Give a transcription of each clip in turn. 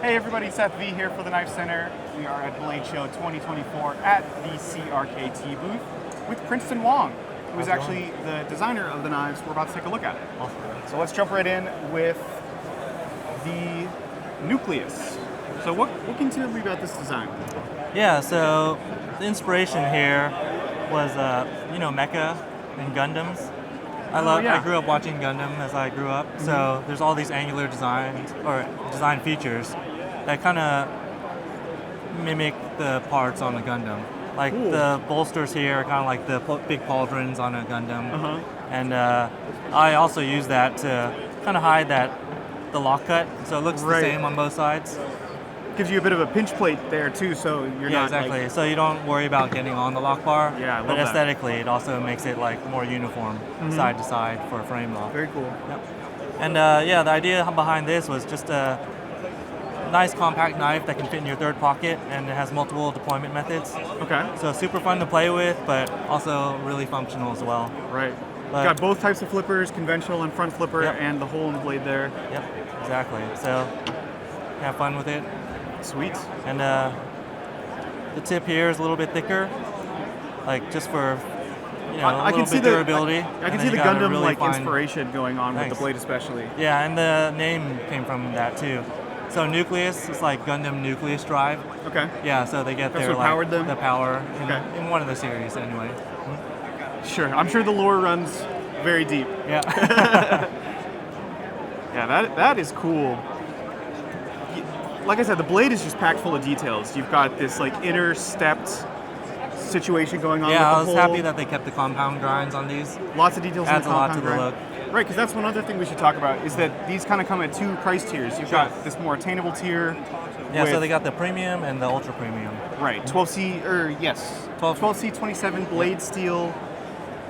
Hey everybody, Seth V here for the Knife Center. We are at Blade Show 2024 at the CRKT booth with Princeton Wong, who is actually the designer of the knives we're about to take a look at. Awesome. So let's jump right in with the Nucleus. So what can you tell me about this design? Yeah, so the inspiration here was, Mecha and Gundams. I grew up watching Gundam as I grew up, so there's all these angular designs or design features that kind of mimic the parts on a Gundam. Like the bolsters here are kind of like the big pauldrons on a Gundam, and I also use that to kind of hide the lock cut, so it looks the same on both sides. Gives you a bit of a pinch plate there too, so you're not exactly. So you don't worry about getting on the lock bar. Yeah, I love but aesthetically, it also makes it like more uniform, side to side for a frame lock. Very cool. Yep. And the idea behind this was just a nice compact knife that can fit in your third pocket, and it has multiple deployment methods. Okay. So super fun to play with, but also really functional as well. Right. Got both types of flippers, conventional and front flipper, and the hole in the blade there. Yep, exactly. So have fun with it. Sweet. And the tip here is a little bit thicker, like just for I can see durability. I can see the Gundam like inspiration going on with the blade especially. Yeah, and the name came from that too. So Nucleus is like Gundam Nucleus Drive. Okay. Yeah, so they get their powered them? the power in one of the series anyway. Sure, I'm sure the lore runs very deep. Yeah. Yeah, that is cool. Like I said, the blade is just packed full of details. You've got this like inner stepped situation going on. Yeah, with I was the happy that they kept the compound grinds on these. Lots of details. Adds in the a lot to compound the look. Right, because that's one other thing we should talk about is that these kind of come at two price tiers. You've got this more attainable tier. Yeah, so they got the premium and the ultra premium. Right, 12C, 12C 27 blade steel.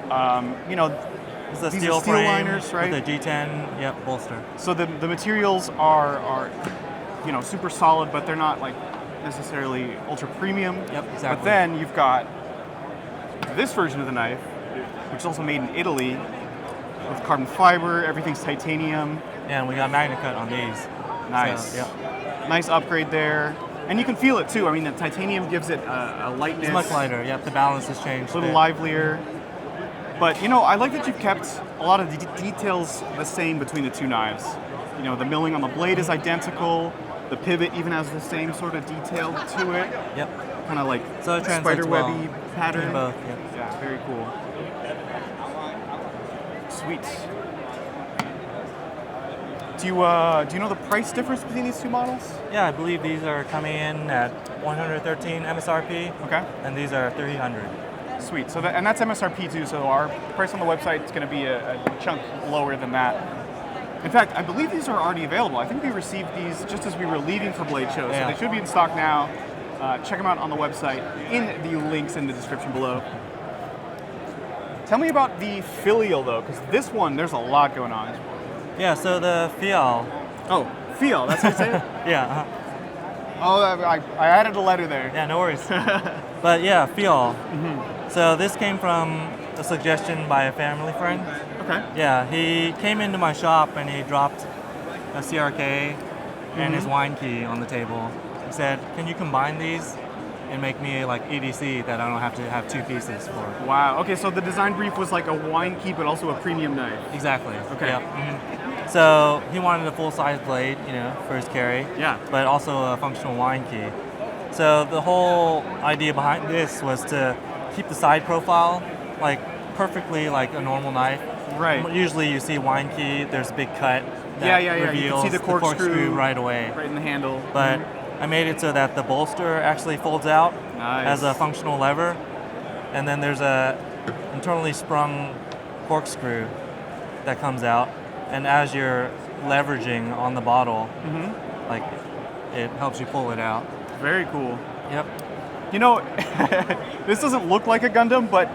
It's a these steel are steel frame liners, right? With a G10, bolster. So the materials are super solid, but they're not like necessarily ultra premium. Yep, exactly. But then you've got this version of the knife, which is also made in Italy, with carbon fiber. Everything's titanium. Yeah, and we got MagnaCut on these. Nice. So, Nice upgrade there. And you can feel it too. I mean, the titanium gives it a lightness. It's much lighter. Yep, the balance has changed. A little livelier. But I like that you've kept a lot of the details the same between the two knives. The milling on the blade is identical. The pivot even has the same sort of detail to it. Yep. Kind of like so spiderwebby pattern. Both. Yep. Yeah, very cool. Sweet. Do you know the price difference between these two models? Yeah, I believe these are coming in at 113 MSRP. Okay. And these are 300. Sweet. So and that's MSRP too. So our price on the website is going to be a chunk lower than that. In fact, I believe these are already available. I think we received these just as we were leaving for Blade Show, so they should be in stock now. Check them out on the website in the links in the description below. Tell me about the filial though, because this one, there's a lot going on. Yeah, so the Fial. Oh, Fial, that's how you say it? Yeah. Oh, I added a letter there. Yeah, no worries. But yeah, Fial. So this came from a suggestion by a family friend. Okay. Yeah, he came into my shop and he dropped a CRK and his wine key on the table. He said, "Can you combine these and make me like EDC that I don't have to have two pieces for?" Wow. Okay, so the design brief was like a wine key, but also a premium knife. Exactly. Okay. Yep. So he wanted a full-size blade, for his carry. Yeah. But also a functional wine key. So the whole idea behind this was to keep the side profile like perfectly like a normal knife. Right. Usually you see wine key, there's a big cut that reveals you can see the corkscrew right away. Right in the handle. But I made it so that the bolster actually folds out as a functional lever. And then there's a internally sprung corkscrew that comes out. And as you're leveraging on the bottle, like it helps you pull it out. Very cool. Yep. This doesn't look like a Gundam, but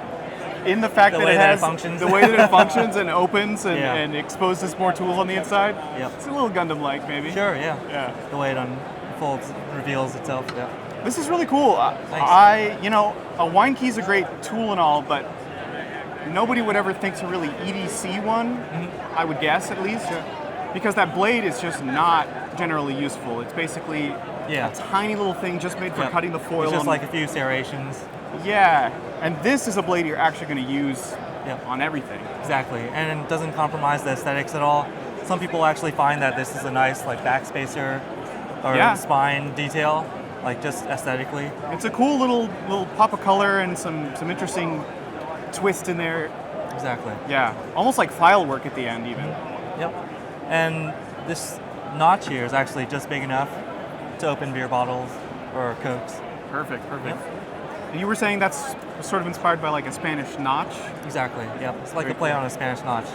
in the fact that it has the way that it functions and opens and exposes more tools on the inside, it's a little Gundam-like, maybe. Sure, yeah. The way it unfolds, reveals itself. Yeah. This is really cool. Thanks. A wine key is a great tool and all, but nobody would ever think to really EDC one. I would guess, at least. Sure. because that blade is just not generally useful. It's basically a tiny little thing just made for cutting the foil. It's just like a few serrations. Yeah, and this is a blade you're actually going to use on everything. Exactly, and it doesn't compromise the aesthetics at all. Some people actually find that this is a nice like backspacer or spine detail, like just aesthetically. It's a cool little pop of color and some interesting twist in there. Exactly. Yeah, almost like file work at the end even. Yep. And this notch here is actually just big enough to open beer bottles or Cokes. Perfect. Yep. And you were saying that's sort of inspired by like a Spanish notch? Exactly, yep. It's like a play on a Spanish notch.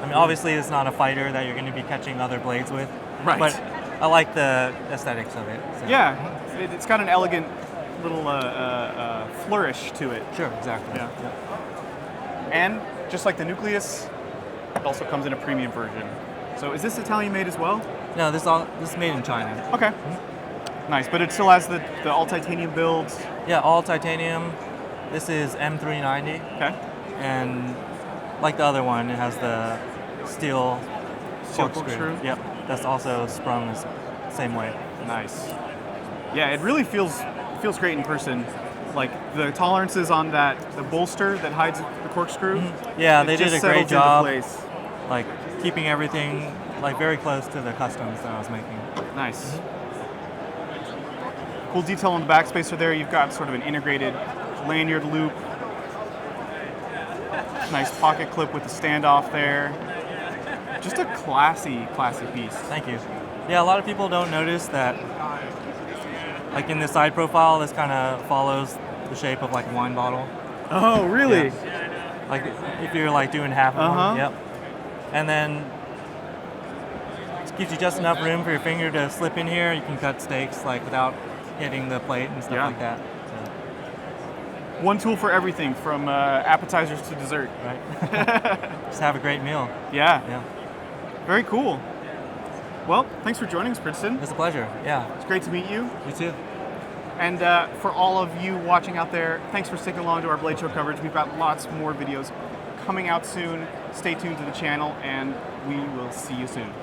I mean, obviously it's not a fighter that you're going to be catching other blades with. Right. But I like the aesthetics of it. So. Yeah, it's got an elegant little flourish to it. Sure, exactly. Yeah. Yep. And just like the Nucleus, it also comes in a premium version. So is this Italian made as well? No, this is made in China. Okay. Nice, but it still has the all titanium builds. Yeah, all titanium. This is M390. Okay. And like the other one, it has the steel corkscrew. Yep. That's also sprung the same way. Nice. Yeah, it really feels great in person. Like the tolerances on the bolster that hides the corkscrew. Yeah, they did a great job. Like keeping everything like very close to the customs that I was making. Nice. Cool detail on the backspacer there. You've got sort of an integrated lanyard loop. Nice pocket clip with the standoff there. Just a classy piece. Thank you. Yeah, a lot of people don't notice that, like in the side profile, this kind of follows the shape of like a wine bottle. Oh, really? Yeah. Like if you're like doing half of one. Yep. And then it gives you just enough room for your finger to slip in here. You can cut steaks like without hitting the plate and stuff like that. So. One tool for everything, from appetizers to dessert. Right. Just have a great meal. Yeah. Yeah. Very cool. Well, thanks for joining us, Princeton. It's a pleasure. Yeah. It's great to meet you. You too. And for all of you watching out there, thanks for sticking along to our Blade Show coverage. We've got lots more videos coming out soon. Stay tuned to the channel, and we will see you soon.